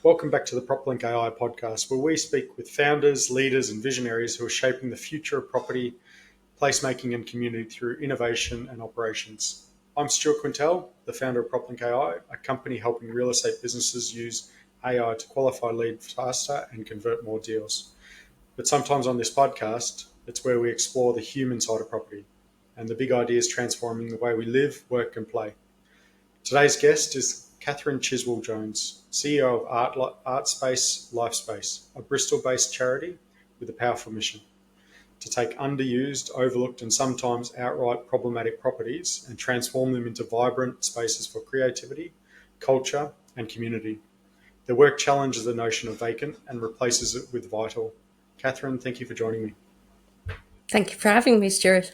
Welcome back to the PropLinq AI podcast, where we speak with founders, leaders, and visionaries who are shaping the future of property, placemaking, and community through innovation and operations. I'm Stuart Quintal, the founder of PropLinq AI, a company helping real estate businesses use AI to qualify leads faster and convert more deals. But sometimes on this podcast, it's where we explore the human side of property and the big ideas transforming the way we live, work, and play. Today's guest is Kathryn Chiswell-Jones, CEO of ArtSpace Lifespace, a Bristol-based charity with a powerful mission to take underused, overlooked, and sometimes outright problematic properties and transform them into vibrant spaces for creativity, culture, and community. Their work challenges the notion of vacant and replaces it with vital. Kathryn, thank you for joining me. Thank you for having me, Stuart.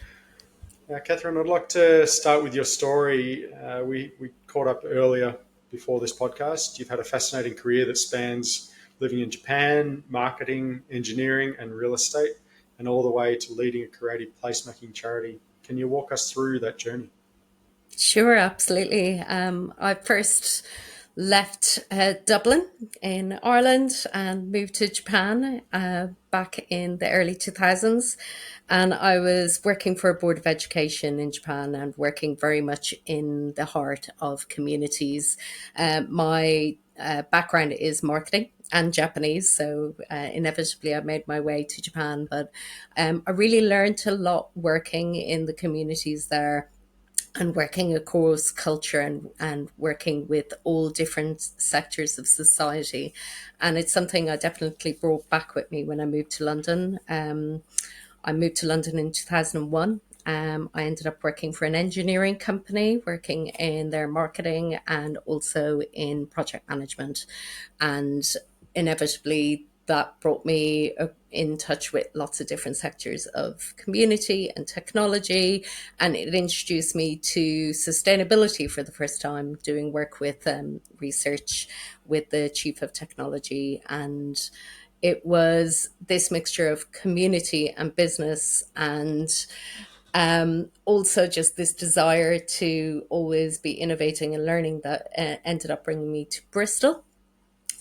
Kathryn, I'd like to start with your story. We caught up earlier before this podcast. You've had a fascinating career that spans living in Japan, marketing, engineering, and real estate, and all the way to leading a creative placemaking charity. Can you walk us through that journey? Sure, absolutely. I first left Dublin in Ireland and moved to Japan back in the early 2000s. And I was working for a board of education in Japan and working very much in the heart of communities. My background is marketing and Japanese, so inevitably I made my way to Japan. But I really learned a lot working in the communities there and working across culture and working with all different sectors of society. And it's something I definitely brought back with me when I moved to London. I moved to London in 2001. I ended up working for an engineering company, working in their marketing and also in project management. And inevitably, that brought me in touch with lots of different sectors of community and technology. And it introduced me to sustainability for the first time, doing work with research with the chief of technology. And it was this mixture of community and business and also just this desire to always be innovating and learning that ended up bringing me to Bristol.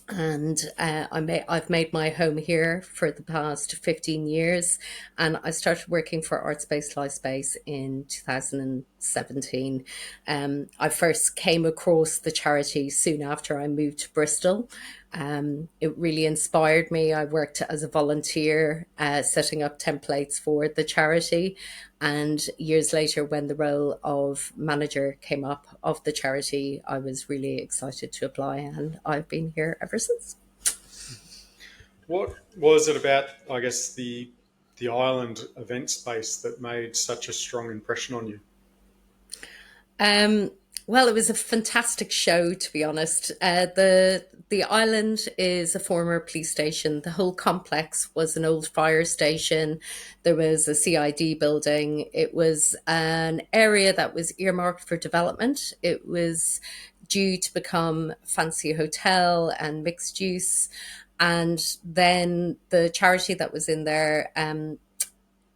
And I've made my home here for the past 15 years. And I started working for ArtSpace Lifespace in 2017. I first came across the charity soon after I moved to Bristol. It really inspired me. I worked as a volunteer setting up templates for the charity. And years later, when the role of manager came up of the charity, I was really excited to apply, and I've been here ever since. What was it about, I guess, the island event space that made such a strong impression on you? Um, well, it was a fantastic show, to be honest. The island is a former police station. The whole complex was an old fire station. There was a CID building. It was an area that was earmarked for development. It was due to become a fancy hotel and mixed use. And then the charity that was in there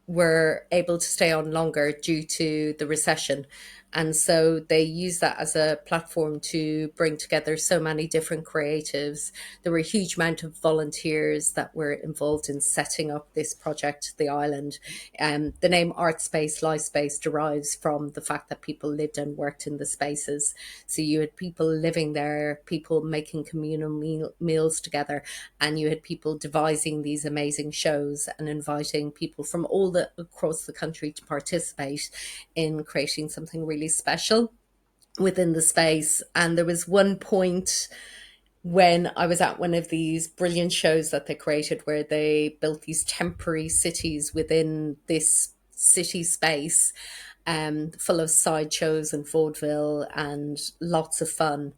were able to stay on longer due to the recession. And so they used that as a platform to bring together so many different creatives. There were a huge amount of volunteers that were involved in setting up this project, the island. The name ArtSpace Lifespace derives from the fact that people lived and worked in the spaces. So you had people living there, people making communal meals together, and you had people devising these amazing shows and inviting people from across the country to participate in creating something really special within the space. And there was one point when I was at one of these brilliant shows that they created where they built these temporary cities within this city space, full of sideshows and vaudeville and lots of fun.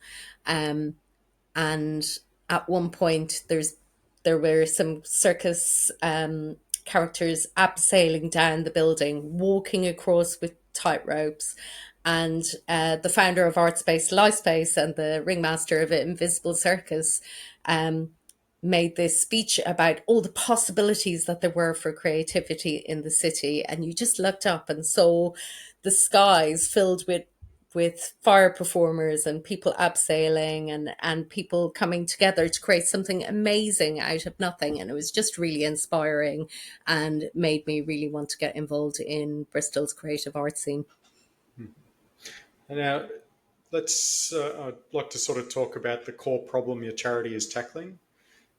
And at one point, there were some circus characters abseiling down the building, walking across with tight ropes. And the founder of ArtSpace Lifespace and the ringmaster of Invisible Circus made this speech about all the possibilities that there were for creativity in the city. And you just looked up and saw the skies filled with with fire performers and people abseiling and people coming together to create something amazing out of nothing. And it was just really inspiring and made me really want to get involved in Bristol's creative art scene. And now, I'd like to sort of talk about the core problem your charity is tackling.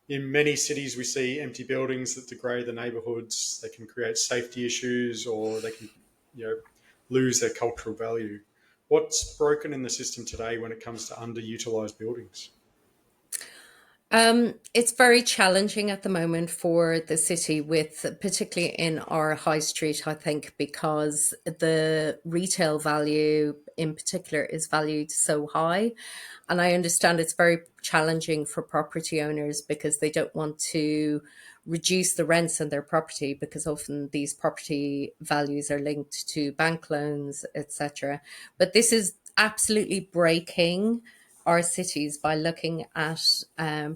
In many cities, we see empty buildings that degrade the neighbourhoods. They can create safety issues, or they can, you know, lose their cultural value. What's broken in the system today when it comes to underutilised buildings? It's very challenging at the moment for the city, with particularly in our high street, I think, because the retail value in particular is valued so high. And I understand it's very challenging for property owners because they don't want to reduce the rents on their property, because often these property values are linked to bank loans, etc. But this is absolutely breaking our cities by looking at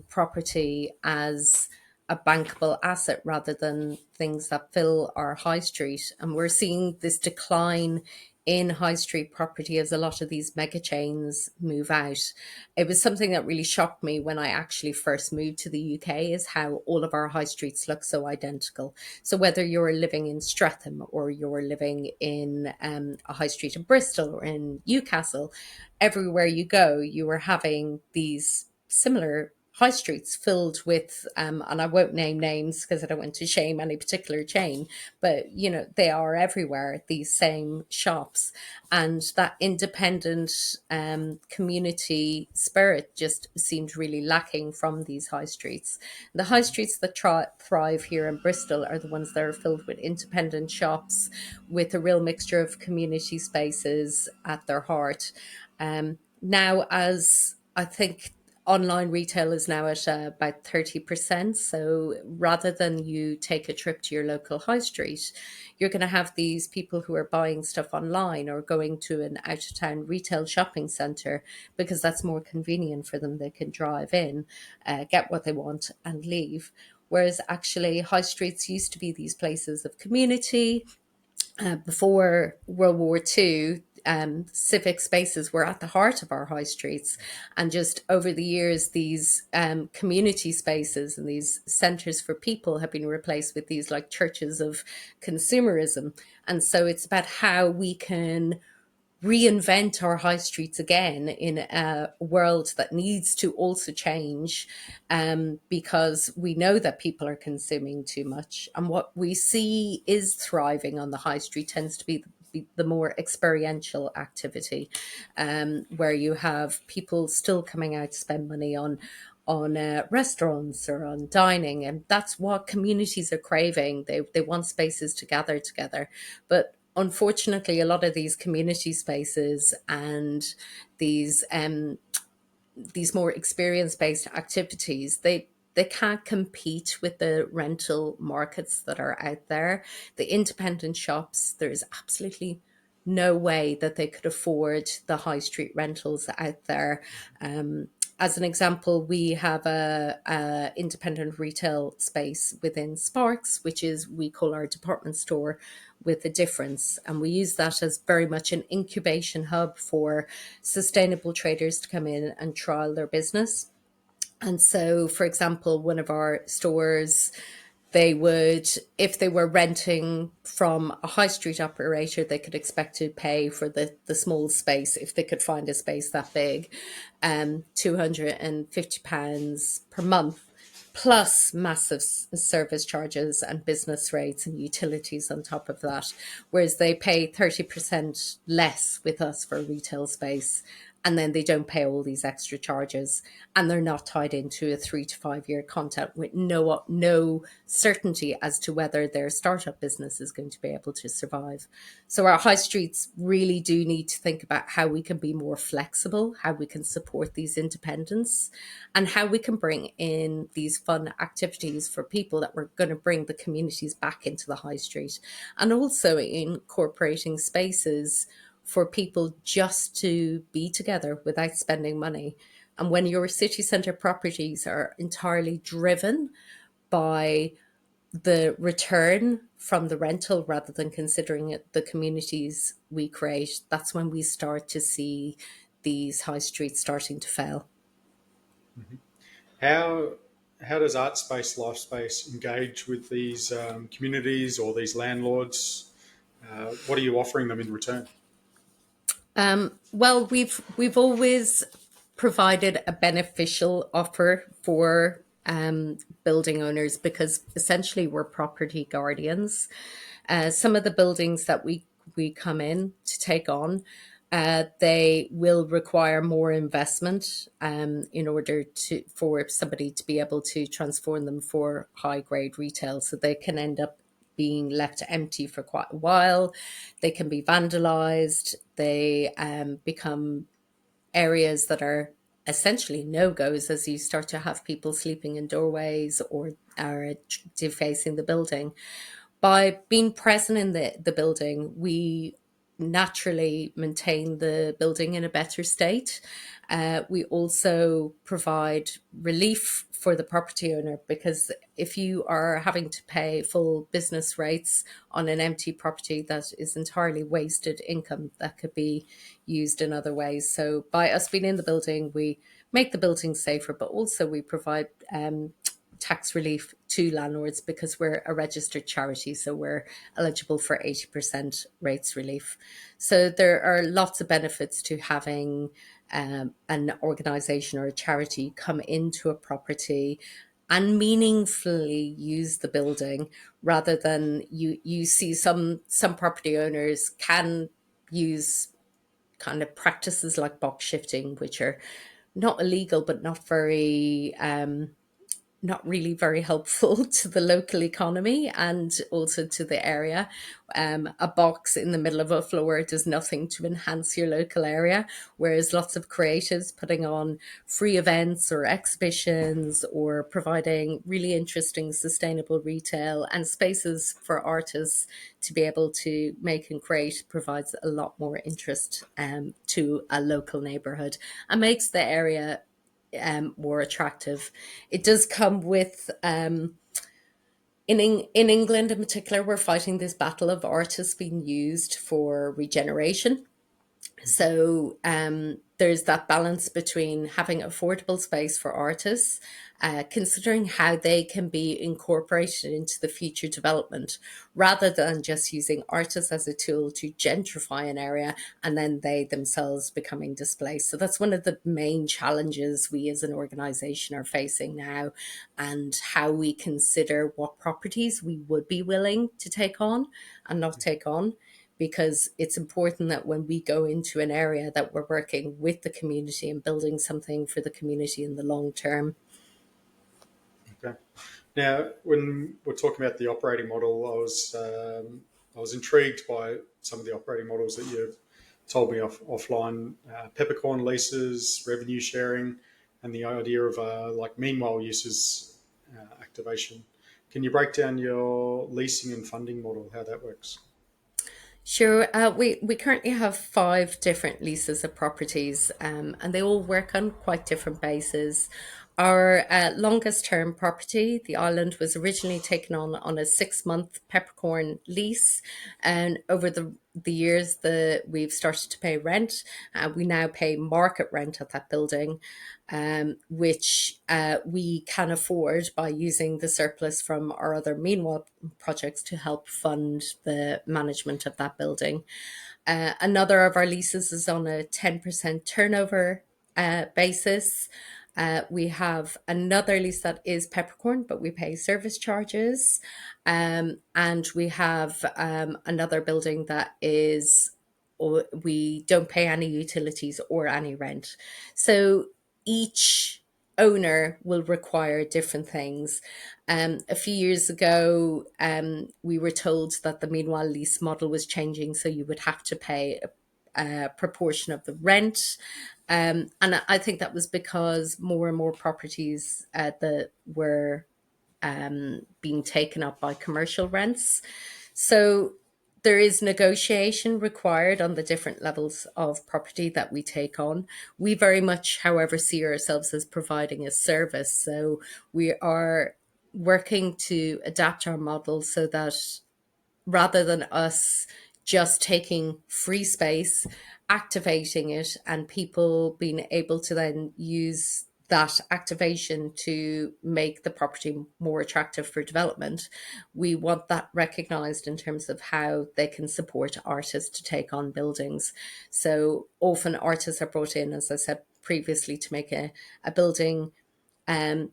property as a bankable asset rather than things that fill our high street. And we're seeing this decline in high street property as a lot of these mega chains move out. It was something that really shocked me when I actually first moved to the UK, is how all of our high streets look so identical. So whether you're living in Streatham or you're living in a high street in Bristol or in Newcastle, everywhere you go, you are having these similar high streets filled with, and I won't name names because I don't want to shame any particular chain, but you know, they are everywhere, these same shops. And that independent community spirit just seemed really lacking from these high streets. The high streets that thrive here in Bristol are the ones that are filled with independent shops with a real mixture of community spaces at their heart. Now, as I think online retail is now at about 30%. So rather than you take a trip to your local high street, you're going to have these people who are buying stuff online or going to an out of town retail shopping centre because that's more convenient for them. They can drive in, get what they want and leave. Whereas actually high streets used to be these places of community. Before World War II, civic spaces were at the heart of our high streets. And just over the years, these community spaces and these centres for people have been replaced with these like churches of consumerism. And so it's about how we can reinvent our high streets again in a world that needs to also change, because we know that people are consuming too much. And what we see is thriving on the high street tends to be the more experiential activity, where you have people still coming out to spend money on restaurants or on dining, and that's what communities are craving. They want spaces to gather together, but unfortunately, a lot of these community spaces and these these more experience based activities, they can't compete with the rental markets that are out there. The independent shops, there's absolutely no way that they could afford the high street rentals out there. As an example, we have a independent retail space within Sparks, which is, we call our department store with a difference. And we use that as very much an incubation hub for sustainable traders to come in and trial their business. And so, for example, one of our stores, they would, if they were renting from a high street operator, they could expect to pay for the small space, if they could find a space that big, £250 per month, plus massive service charges and business rates and utilities on top of that. Whereas they pay 30% less with us for retail space. And then they don't pay all these extra charges, and they're not tied into a 3 to 5 year contract with no certainty as to whether their startup business is going to be able to survive. So our high streets really do need to think about how we can be more flexible, how we can support these independents, and how we can bring in these fun activities for people that we're going to bring the communities back into the high street, and also incorporating spaces for people just to be together without spending money. And when your city centre properties are entirely driven by the return from the rental rather than considering it the communities we create, that's when we start to see these high streets starting to fail. How how does ArtSpace Lifespace engage with these communities or these landlords? What are you offering them in return? Well, we've always provided a beneficial offer for building owners because essentially we're property guardians. Some of the buildings that we come in to take on, they will require more investment in order to for somebody to be able to transform them for high grade retail. So they can end up being left empty for quite a while. They can be vandalized. They become areas that are essentially no-goes as you start to have people sleeping in doorways or are defacing the building. By being present in the building, we naturally maintain the building in a better state. We also provide relief for the property owner because if you are having to pay full business rates on an empty property, that is entirely wasted income that could be used in other ways. So by us being in the building, we make the building safer, but also we provide tax relief to landlords because we're a registered charity, so we're eligible for 80% rates relief. So there are lots of benefits to having an organisation or a charity come into a property and meaningfully use the building rather than you see some property owners can use kind of practices like box shifting, which are not illegal but not really very helpful to the local economy and also to the area. A box in the middle of a floor does nothing to enhance your local area, whereas lots of creatives putting on free events or exhibitions or providing really interesting sustainable retail and spaces for artists to be able to make and create provides a lot more interest to a local neighbourhood and makes the area more attractive. It does come with in England in particular, we're fighting this battle of artists being used for regeneration. So there's that balance between having affordable space for artists, considering how they can be incorporated into the future development, rather than just using artists as a tool to gentrify an area and then they themselves becoming displaced. So that's one of the main challenges we as an organisation are facing now, and how we consider what properties we would be willing to take on and not take on, because it's important that when we go into an area that we're working with the community and building something for the community in the long term. Okay. Now, when we're talking about the operating model, I was intrigued by some of the operating models that you've told me offline: peppercorn leases, revenue sharing, and the idea of like meanwhile uses activation. Can you break down your leasing and funding model, how that works? Sure. We currently have 5 different leases of properties, and they all work on quite different bases. Our longest term property, the island, was originally taken on a 6-month peppercorn lease, and over the years we've started to pay rent. We now pay market rent at that building, which we can afford by using the surplus from our other meanwhile projects to help fund the management of that building. Another of our leases is on a 10% turnover basis. We have another lease that is peppercorn, but we pay service charges. And we have another building that is, or we don't pay any utilities or any rent. So each owner will require different things. A few years ago, we were told that the meanwhile lease model was changing, so you would have to pay a proportion of the rent. And I think that was because more and more properties that were being taken up by commercial rents. So there is negotiation required on the different levels of property that we take on. We very much, however, see ourselves as providing a service. So we are working to adapt our model so that rather than us just taking free space, activating it, and people being able to then use that activation to make the property more attractive for development, we want that recognized in terms of how they can support artists to take on buildings. So often artists are brought in, as I said previously, to make a building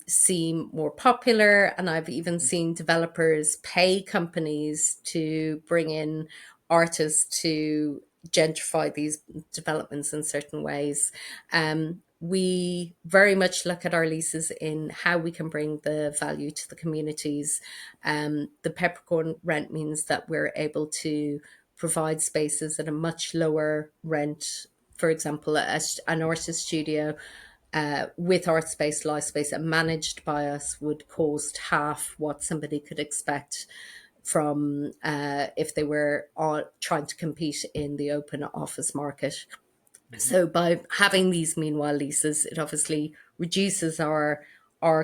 seem more popular. And I've even seen developers pay companies to bring in artists to gentrify these developments in certain ways. We very much look at our leases in how we can bring the value to the communities. The peppercorn rent means that we're able to provide spaces at a much lower rent. For example, an artist studio with ArtSpace Lifespace and managed by us would cost half what somebody could expect from if they were trying to compete in the open office market. So by having these meanwhile leases, it obviously reduces our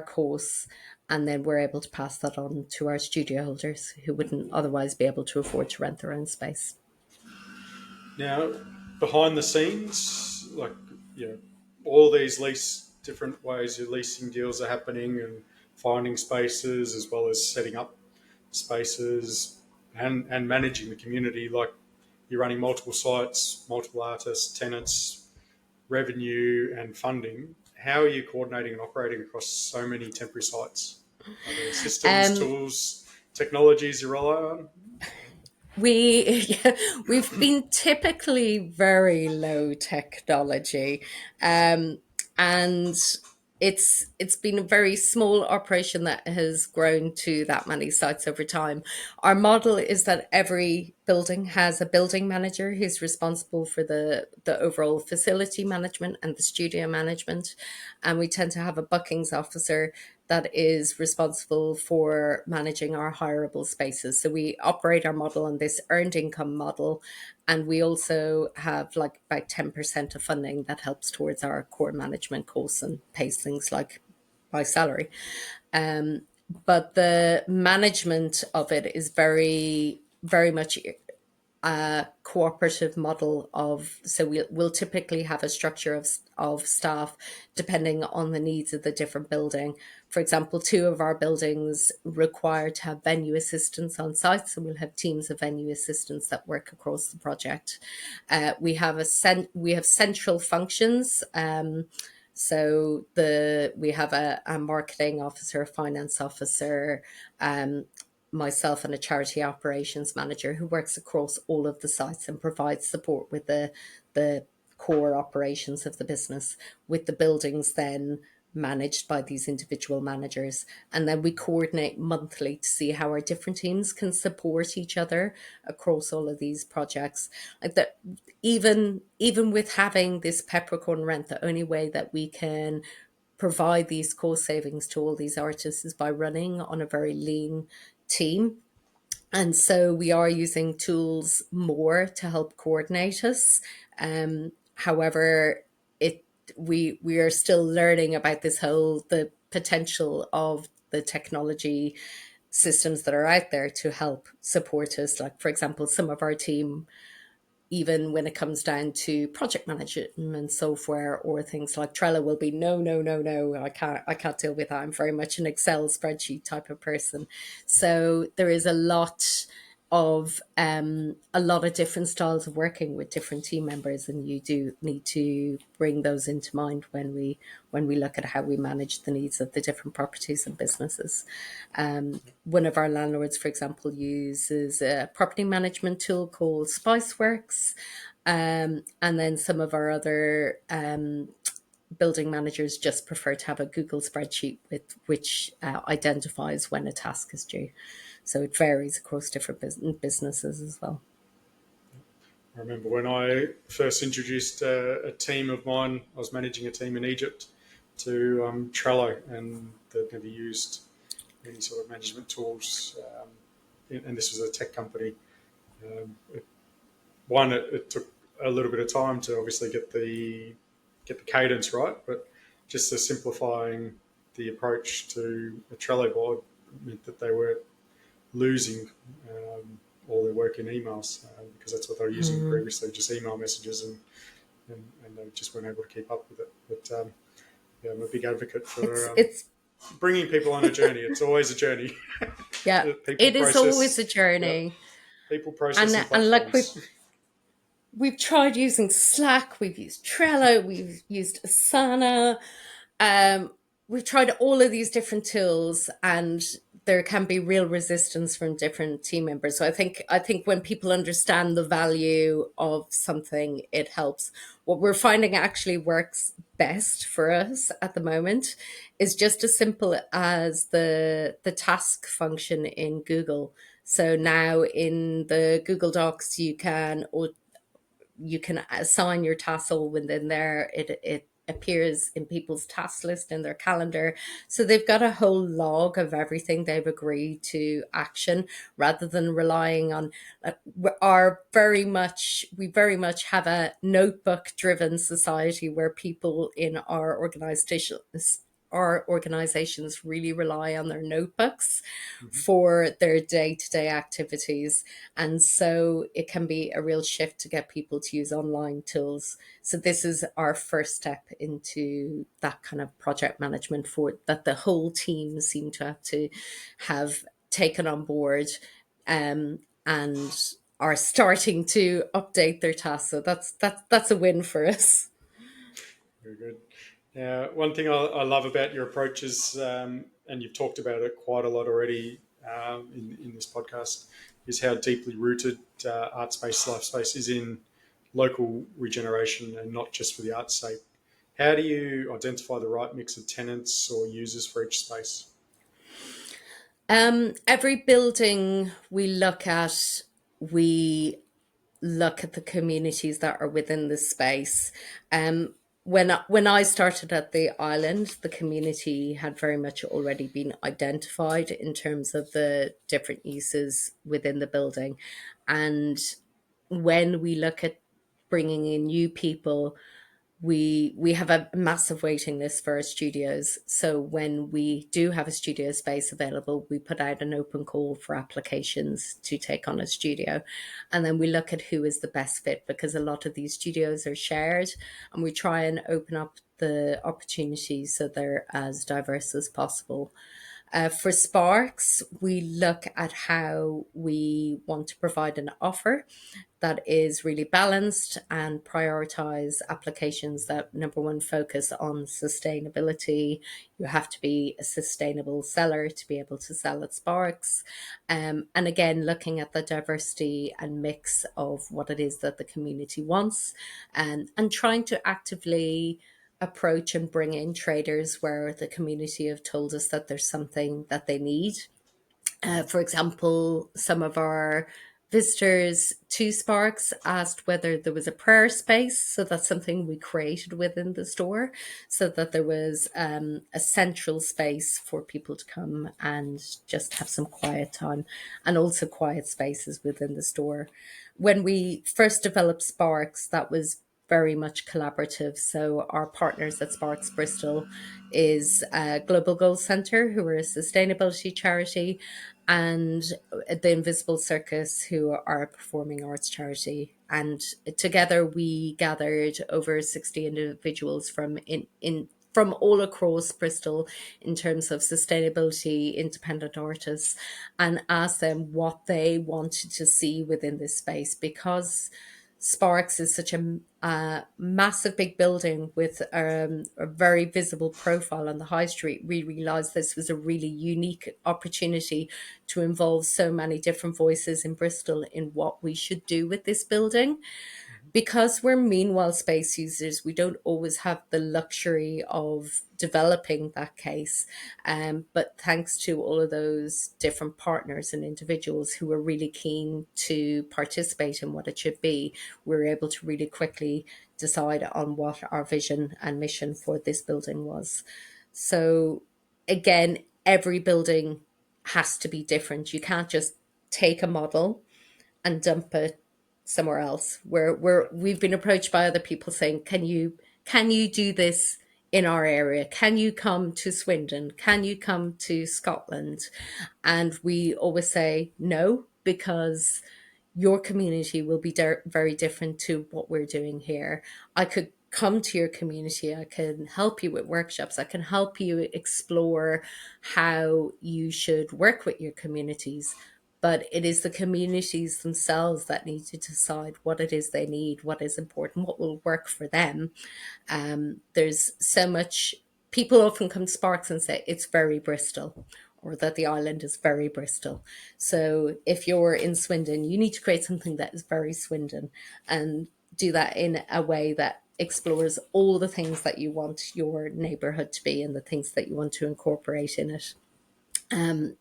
costs, and then we're able to pass that on to our studio holders who wouldn't otherwise be able to afford to rent their own space. Now, behind the scenes, like, all these different ways your leasing deals are happening and finding spaces as well as setting up spaces and managing the community. Like, you're running multiple sites, multiple artists, tenants, revenue, and funding. How are you coordinating and operating across so many temporary sites? Are there systems, Um, tools, technologies you rely on? we've been typically very low technology, and it's been a very small operation that has grown to that many sites over time. Our model is that every building has a building manager who's responsible for the overall facility management and the studio management, and we tend to have a bookings officer that is responsible for managing our hireable spaces. So we operate our model on this earned income model, and we also have like about 10% of funding that helps towards our core management costs and pays things like my salary. But the management of it is very, very much a cooperative model of, so we'll typically have a structure of staff depending on the needs of the different building. For example, two of our buildings require to have venue assistants on site, so we'll have teams of venue assistants that work across the project. We have central functions. So we have a marketing officer, a finance officer, myself, and a charity operations manager who works across all of the sites and provides support with the core operations of the business, with the buildings then managed by these individual managers. And then we coordinate monthly to see how our different teams can support each other across all of these projects. Like that, even with having this peppercorn rent, the only way that we can provide these cost savings to all these artists is by running on a very lean team. And so we are using tools more to help coordinate us. However, it we are still learning about the potential of the technology systems that are out there to help support us. Like, for example, some of our team, even when it comes down to project management software or things like Trello, will be no, I can't deal with that. I'm very much an Excel spreadsheet type of person. So there is a lot of different styles of working with different team members, and you do need to bring those into mind when we look at how we manage the needs of the different properties and businesses. One of our landlords, for example, uses a property management tool called Spiceworks, and then some of our other building managers just prefer to have a Google spreadsheet with which identifies when a task is due. So it varies across different businesses as well. I remember when I first introduced a team of mine, I was managing a team in Egypt, to Trello, and they'd never used any sort of management tools. And this was a tech company. It took a little bit of time to obviously get the cadence right, but just the simplifying the approach to a Trello board meant that they were losing all their work in emails because that's what they were using previously, just email messages, and they just weren't able to keep up with it. But yeah, I'm a big advocate It's for it's bringing people on a journey. It's always a journey. yeah, People, it is always a process, yeah, journey. people, And process, and and look, platforms. we've tried using Slack, we've used Trello, we've used Asana, um, we've tried all of these different tools, and there can be real resistance from different team members. So I think when people understand the value of something, it helps. What we're finding actually works best for us at the moment is just as simple as the task function in Google. So now in the Google Docs, you can assign your tassel within there. It appears in people's task list in their calendar. So they've got a whole log of everything they've agreed to action rather than relying on we very much have a notebook driven society where people in our organizations really rely on their notebooks Mm-hmm. for their day-to-day activities, and so it can be a real shift to get people to use online tools. So this is our first step into that kind of project management for that the whole team seem to have taken on board, and are starting to update their tasks. So that's a win for us. Very good. One thing I love about your approach is, and you've talked about it quite a lot already in this podcast, is how deeply rooted ArtSpace Lifespace is in local regeneration and not just for the art's sake. How do you identify the right mix of tenants or users for each space? Every building we look at the communities that are within the space. When I started at the island, the community had very much already been identified in terms of the different uses within the building, and when we look at bringing in new people, we have a massive waiting list for our studios. So when we do have a studio space available, we put out an open call for applications to take on a studio. And then we look at who is the best fit, because a lot of these studios are shared, and we try and open up the opportunities so they're as diverse as possible. For Sparks, we look at how we want to provide an offer that is really balanced and prioritize applications that, number one, focus on sustainability. You have to be a sustainable seller to be able to sell at Sparks. And again, looking at the diversity and mix of what it is that the community wants, and trying to actively approach and bring in traders where the community have told us that there's something that they need. For example, some of our visitors to Sparks asked whether there was a prayer space. So that's something we created within the store, so that there was a central space for people to come and just have some quiet time, and also quiet spaces within the store. When we first developed Sparks, that was very much collaborative. So our partners at Sparks Bristol is Global Goals Centre, who are a sustainability charity, and the Invisible Circus, who are a performing arts charity. And together we gathered over 60 individuals from all across Bristol in terms of sustainability, independent artists, and asked them what they wanted to see within this space, because Sparks is such a massive big building with a very visible profile on the high street. We realised this was a really unique opportunity to involve so many different voices in Bristol in what we should do with this building. Because we're meanwhile space users, we don't always have the luxury of developing that case. But thanks to all of those different partners and individuals who were really keen to participate in what it should be, we were able to really quickly decide on what our vision and mission for this building was. So again, every building has to be different. You can't just take a model and dump it somewhere else. We've been approached by other people saying, can you do this in our area? Can you come to Swindon? Can you come to Scotland? And we always say no, because your community will be very different to what we're doing here. I could come to your community, I can help you with workshops, I can help you explore how you should work with your communities. But it is the communities themselves that need to decide what it is they need, what is important, what will work for them. There's so much, people often come to Sparks and say it's very Bristol, or that the island is very Bristol. So if you're in Swindon, you need to create something that is very Swindon, and do that in a way that explores all the things that you want your neighbourhood to be and the things that you want to incorporate in it.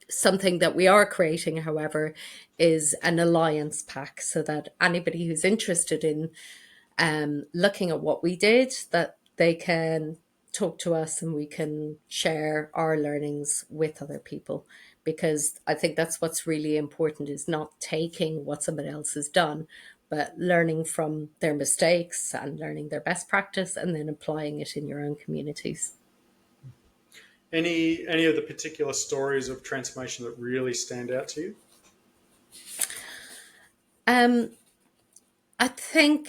Something that we are creating, however, is an alliance pack, so that anybody who's interested in looking at what we did, that they can talk to us and we can share our learnings with other people. Because I think that's what's really important, is not taking what somebody else has done, but learning from their mistakes and learning their best practice and then applying it in your own communities. Any of the particular stories of transformation that really stand out to you? Um, I think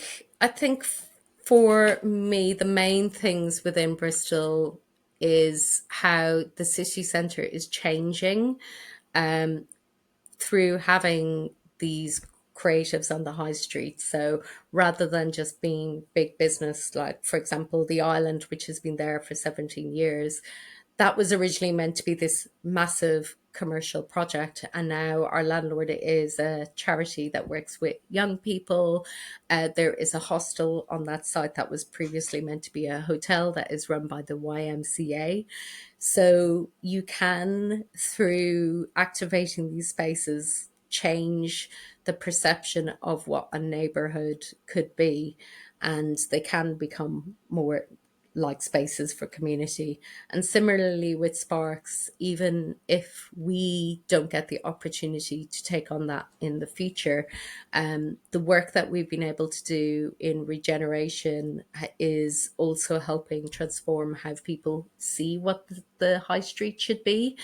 for me, the main things within Bristol is how the city centre is changing, um, through having these creatives on the high street. So rather than just being big business, like for example, the island, which has been there for 17 years, that was originally meant to be this massive commercial project, and now our landlord is a charity that works with young people. There is a hostel on that site that was previously meant to be a hotel that is run by the YMCA. So you can, through activating these spaces, change the perception of what a neighborhood could be, and they can become more like spaces for community. And similarly with Sparks, even if we don't get the opportunity to take on that in the future, the work that we've been able to do in regeneration is also helping transform how people see what the high street should be.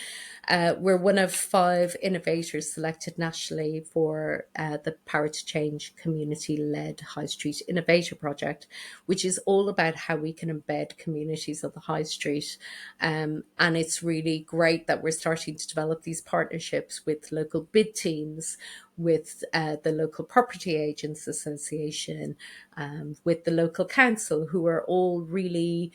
We're one of 5 innovators selected nationally for the Power to Change community-led High Street Innovator Project, which is all about how we can embed communities on the high street. And it's really great that we're starting to develop these partnerships with local bid teams, with the local property agents association, with the local council, who are all really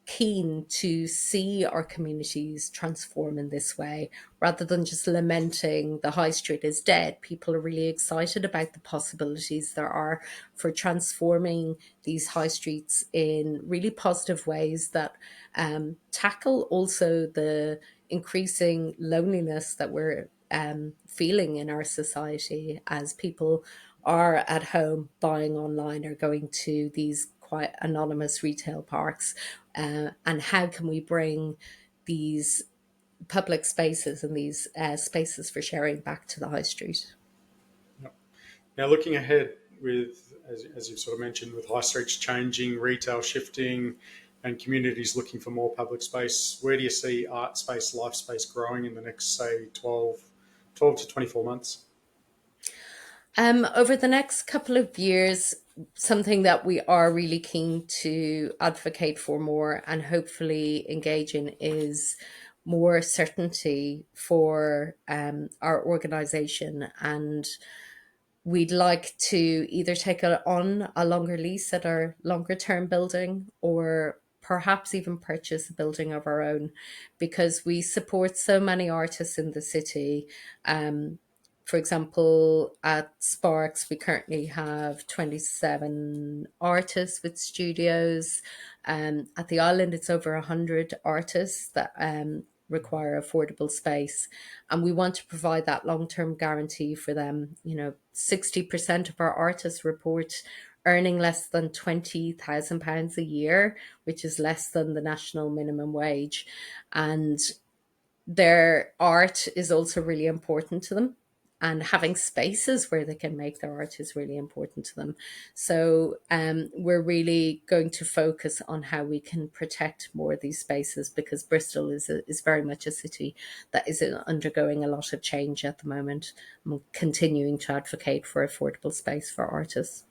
keen to see our communities transform in this way. Rather than just lamenting the high street is dead, people are really excited about the possibilities there are for transforming these high streets in really positive ways that tackle also the increasing loneliness that we're feeling in our society, as people are at home buying online or going to these quite anonymous retail parks. And how can we bring these public spaces and these spaces for sharing back to the high street? Now, looking ahead, with as you've sort of mentioned, with high streets changing, retail shifting, and communities looking for more public space, where do you see ArtSpace Lifespace growing in the next, say, 12 to 24 months? Over the next couple of years, something that we are really keen to advocate for more and hopefully engage in is more certainty for our organisation. And we'd like to either take on a longer lease at our longer term building, or perhaps even purchase a building of our own, because we support so many artists in the city. For example, at Sparks, we currently have 27 artists with studios. At the island, it's over 100 artists that require affordable space. And we want to provide that long-term guarantee for them. 60% of our artists report earning less than £20,000 a year, which is less than the national minimum wage. And their art is also really important to them. and having spaces where they can make their art is really important to them. So we're really going to focus on how we can protect more of these spaces, because Bristol is very much a city that is undergoing a lot of change at the moment. I'm continuing to advocate for affordable space for artists.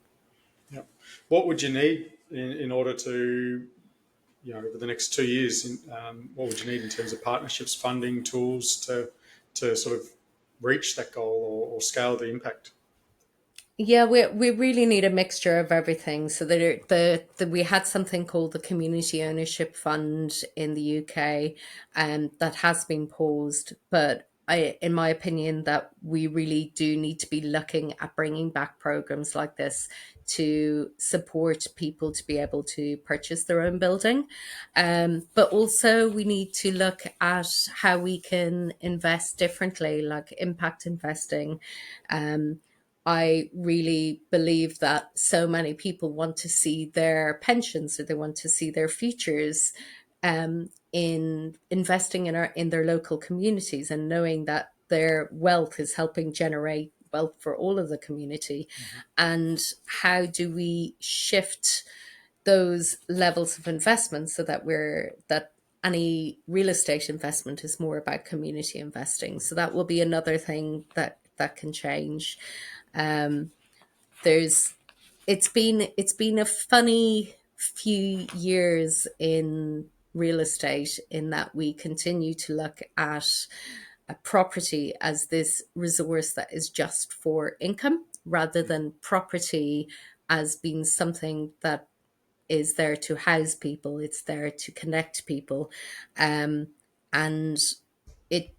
Yeah. What would you need in order to, over the next 2 years, what would you need in terms of partnerships, funding, tools to sort of reach that goal or scale the impact? Yeah, we really need a mixture of everything. So we had something called the Community Ownership Fund in the UK, and that has been paused. But in my opinion, that we really do need to be looking at bringing back programs like this to support people to be able to purchase their own building. But also we need to look at how we can invest differently, like impact investing. I really believe that so many people want to see their pensions, or they want to see their futures in investing in their local communities, and knowing that their wealth is helping generate wealth for all of the community. And how do we shift those levels of investment so that any real estate investment is more about community investing? So that will be another thing that can change. Um, there's it's been a funny few years in real estate, in that we continue to look at a property as this resource that is just for income, rather than property as being something that is there to house people. It's there to connect people, and it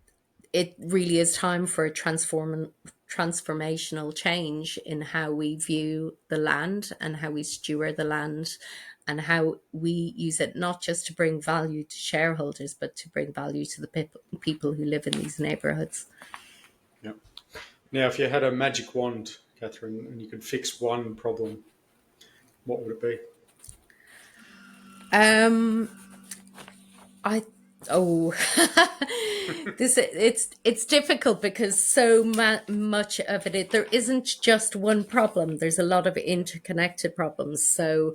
it really is time for a transformational change in how we view the land and how we steward the land, and how we use it not just to bring value to shareholders, but to bring value to the people who live in these neighbourhoods. Yeah. Now, if you had a magic wand, Kathryn, and you could fix one problem, what would it be? Um, I oh it's difficult, because so much of there isn't just one problem. There's a lot of interconnected problems. So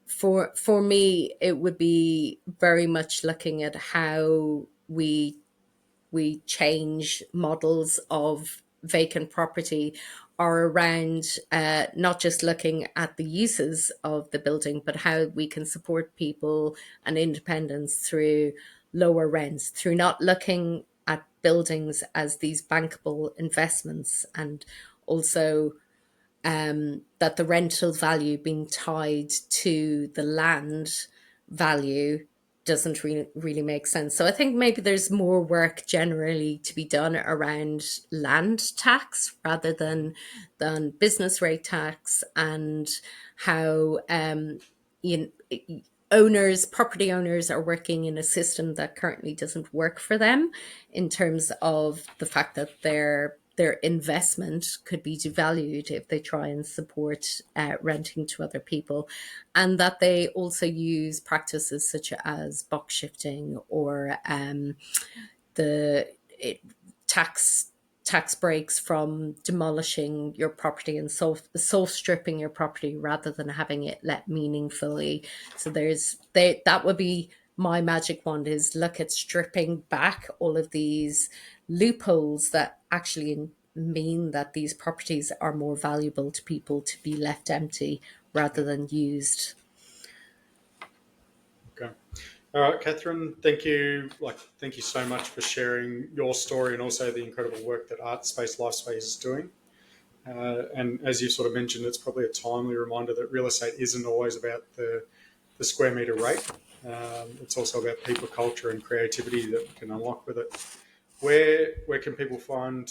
for me, it would be very much looking at how we change models of vacant property, are around not just looking at the uses of the building, but how we can support people and independence through lower rents, through not looking at buildings as these bankable investments, and also that the rental value being tied to the land value doesn't really make sense. So I think maybe there's more work generally to be done around land tax rather than business rate tax, and how you property owners are working in a system that currently doesn't work for them, in terms of the fact that their investment could be devalued if they try and support renting to other people, and that they also use practices such as box shifting, or the tax breaks from demolishing your property and soul stripping your property rather than having it let meaningfully. So that would be my magic wand, is look at stripping back all of these loopholes that actually mean that these properties are more valuable to people to be left empty rather than used. Okay. All right, Kathryn, thank you so much for sharing your story and also the incredible work that ArtSpace Lifespace is doing. And as you sort of mentioned, it's probably a timely reminder that real estate isn't always about the square metre rate. It's also about people, culture, and creativity that we can unlock with it. Where can people find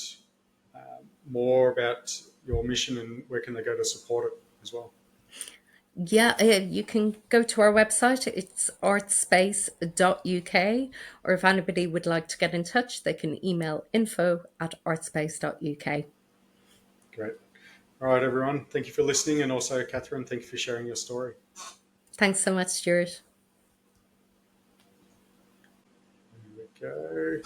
more about your mission, and where can they go to support it as well? Yeah, you can go to our website. It's artspace.uk. Or if anybody would like to get in touch, they can email info@artspace.uk. Great. All right, everyone. Thank you for listening. And also, Kathryn, thank you for sharing your story. Thanks so much, Stuart. There we go.